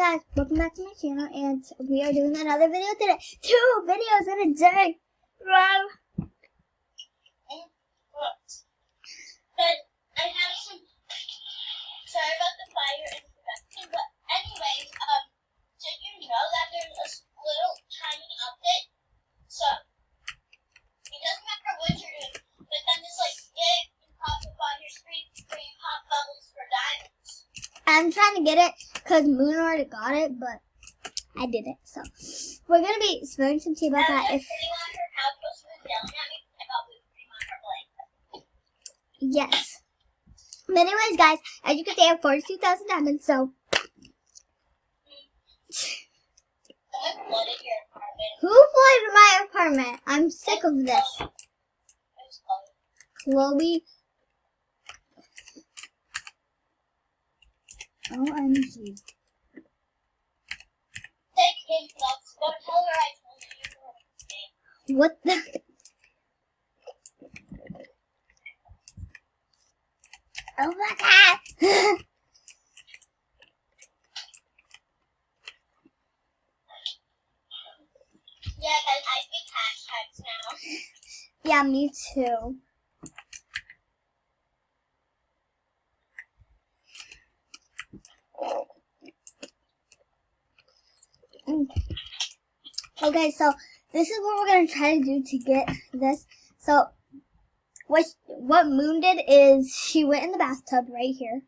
guys, welcome back to my channel, and we are doing another video today. 2 videos in a day! Wow! But I have some, sorry about the fire introduction, but anyways, did you know that there's a little tiny update? So, it doesn't matter what you're doing, but then this gig can pop up on your screen where you pop bubbles for diamonds. I'm trying to get it, because Moon already got it, but I didn't, so. We're going to be spilling some tea about that. Sitting on her couch while she was yelling at me about whipped cream on her blanket. Yes. But anyways, guys, as you can see, I have 42,000 diamonds, so. Someone flooded your apartment. Who flooded my apartment? I'm sick of this. It was Chloe. Chloe. OMG. Take him, folks. Go tell her I told you you were What the? Oh my god! Yeah, guys, I speak hashtags now. Yeah, me too. Okay, so this is what we're gonna try to do to get this. So, what Moon did is she went in the bathtub right here.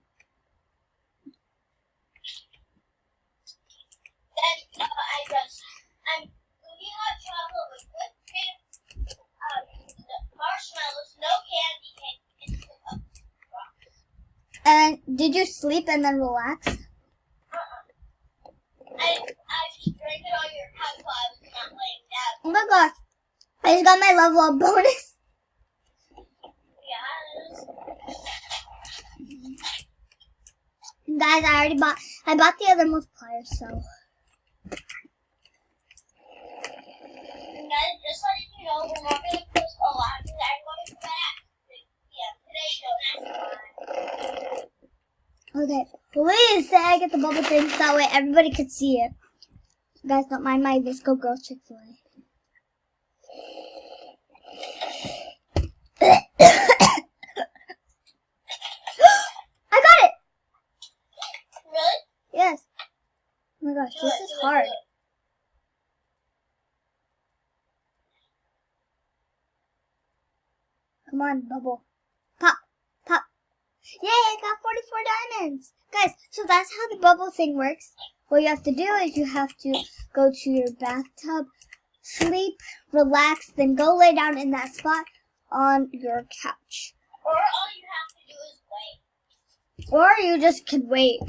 Then I'm moving hot chocolate with whipped cream, marshmallows, no candy, into a box. And did you sleep and then relax? I just drank it on your couch while I was not laying down. Oh my gosh! I just got my level up bonus. Yes. Guys, I bought the other multiplier, so. And guys, just letting you know, we're not going to post a lot because everyone is back. Yeah, today, don't ask why. Okay, please say I get the bubble thing so that way everybody could see it. You guys don't mind my Visco Girl Chick-fil-A. I got it! Really? Yes. Oh my gosh, this is hard. Come on, bubble. Pop, pop. Yay, I got 44 diamonds. Guys, so that's how the bubble thing works. What you have to do is you have to go to your bathtub, sleep, relax, then go lay down in that spot on your couch. Or all you have to do is wait. Or you just could wait.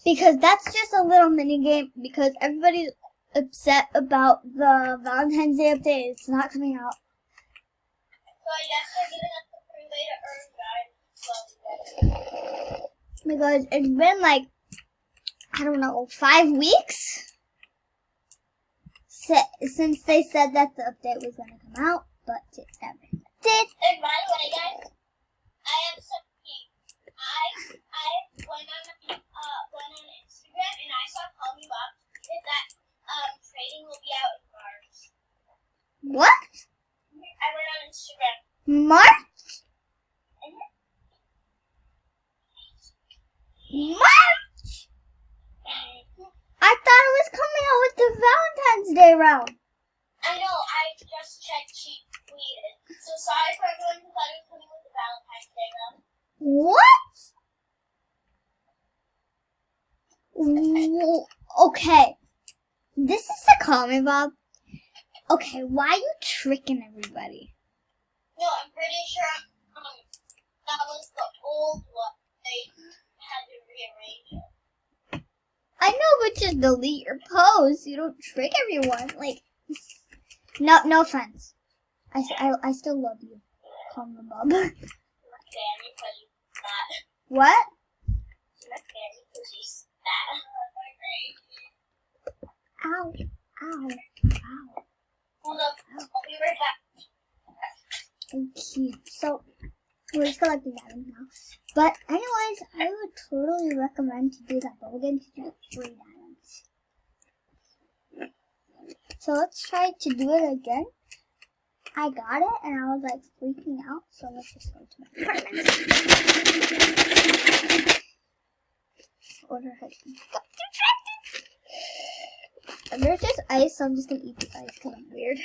Because that's just a little mini game because everybody's upset about the Valentine's Day update. It's not coming out. So I guess they're giving us the free way to earn diamonds. Because it's been like, I don't know, 5 weeks since they said that the update was going to come out, but it never did. And by the way, guys, I have something. I went on Instagram and I saw Call Me Bob that trading will be out in March. What? I went on Instagram. March? March? I thought it was coming out with the Valentine's Day round. I know, I just checked, she tweeted. So sorry for everyone who thought it was coming with the Valentine's Day round. What? Okay. This is the comment, Bob. Okay, why are you tricking everybody? No, I'm pretty sure that was the old one. They had to rearrange it. I know, but just delete your post. You don't trick everyone. Like, no offense. I still love you. Call me Bob. Not Danny, because you fat. What? Not Danny, because she's fat. Ow. Ow. Hold up, I'll be right back. Okay, so we're just collecting diamonds now. But anyways, I would totally recommend to do that bubble game because you get free diamonds. So let's try to do it again. I got it, and I was like freaking out. So let's just go to my apartment. Order has got distracted. And there's just ice, so I'm just gonna eat the ice because I'm weird.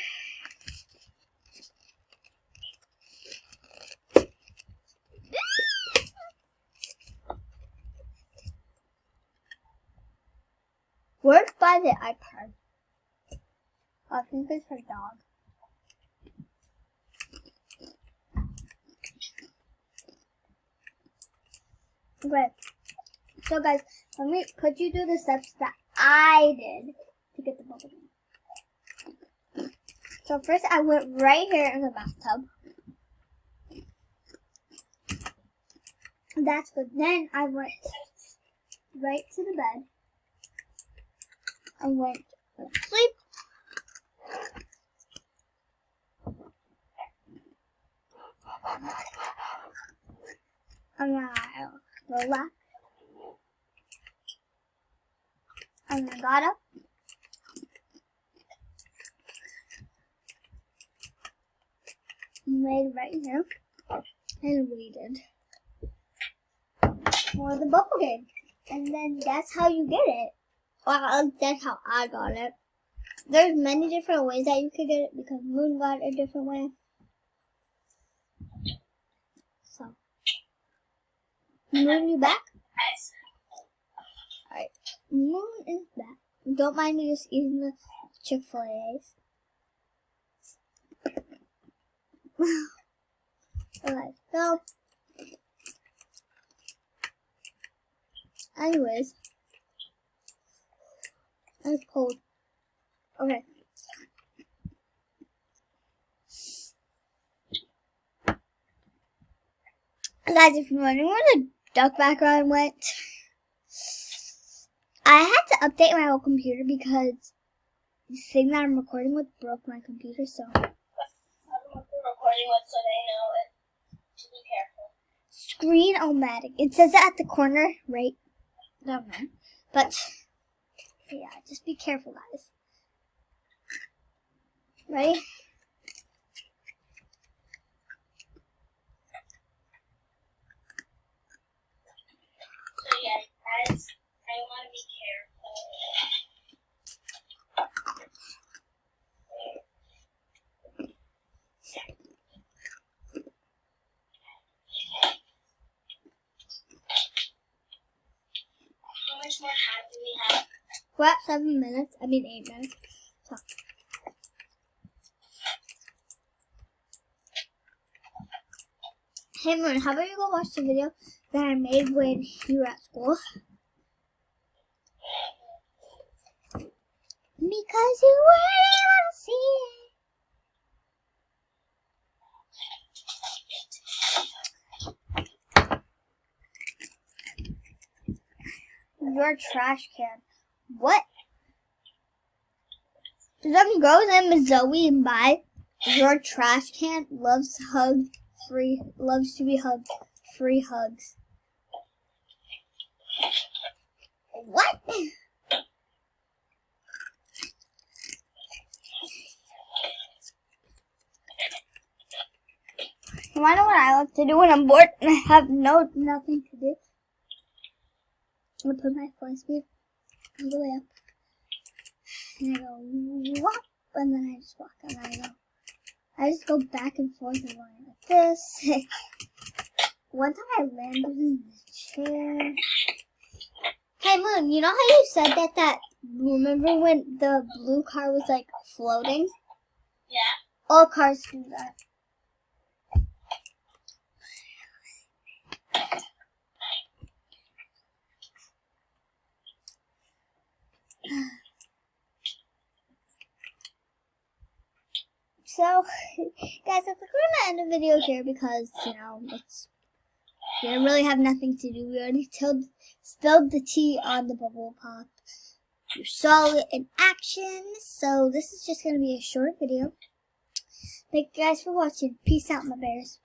Work by the iPad. I think it's her dog. Okay. So guys, let me put you through the steps that I did to get the bubble gum. So first I went right here in the bathtub. That's good. Then I went right to the bed. I went to sleep. And then I relaxed. And then I got up. Laid right here. And waited for the bubble game. And then that's how you get it. Well, that's how I got it. There's many different ways that you could get it because Moon got a different way. So, Moon, you back? Yes. Alright, Moon is back. Don't mind me just eating the Chick-fil-A's. Alright, so, anyways, it's cold. Okay. Guys, if you're wondering where the duck background went, I had to update my whole computer because the thing that I'm recording with broke my computer, so. I'm recording with so they know it. To be careful. Screen-o-matic. It says it at the corner, right down there. But, yeah, just be careful, guys. Ready? So yeah, guys, I want to be careful. How much more time do we have? We're at 7 minutes. I mean 8 minutes. So. Hey Moon, how about you go watch the video that I made when you were at school? Because you really want to see it. Your trash can. What? Some girls named Zoe and Bai. Your trash can loves to be hugged. Free hugs. What? You wanna know what I like to do when I'm bored and I have nothing to do? I put my fly speed all the way up. And I go whop, and then I just walk, and I just go back and forth and going like this. One time I landed in the chair. Hey Moon, you know how you said that remember when the blue car was like floating? Yeah. All cars do that. So, guys, I think we're gonna end the video here because, we don't really have nothing to do. We already spilled the tea on the bubble pop. You saw it in action, so this is just gonna be a short video. Thank you guys for watching. Peace out, my bears.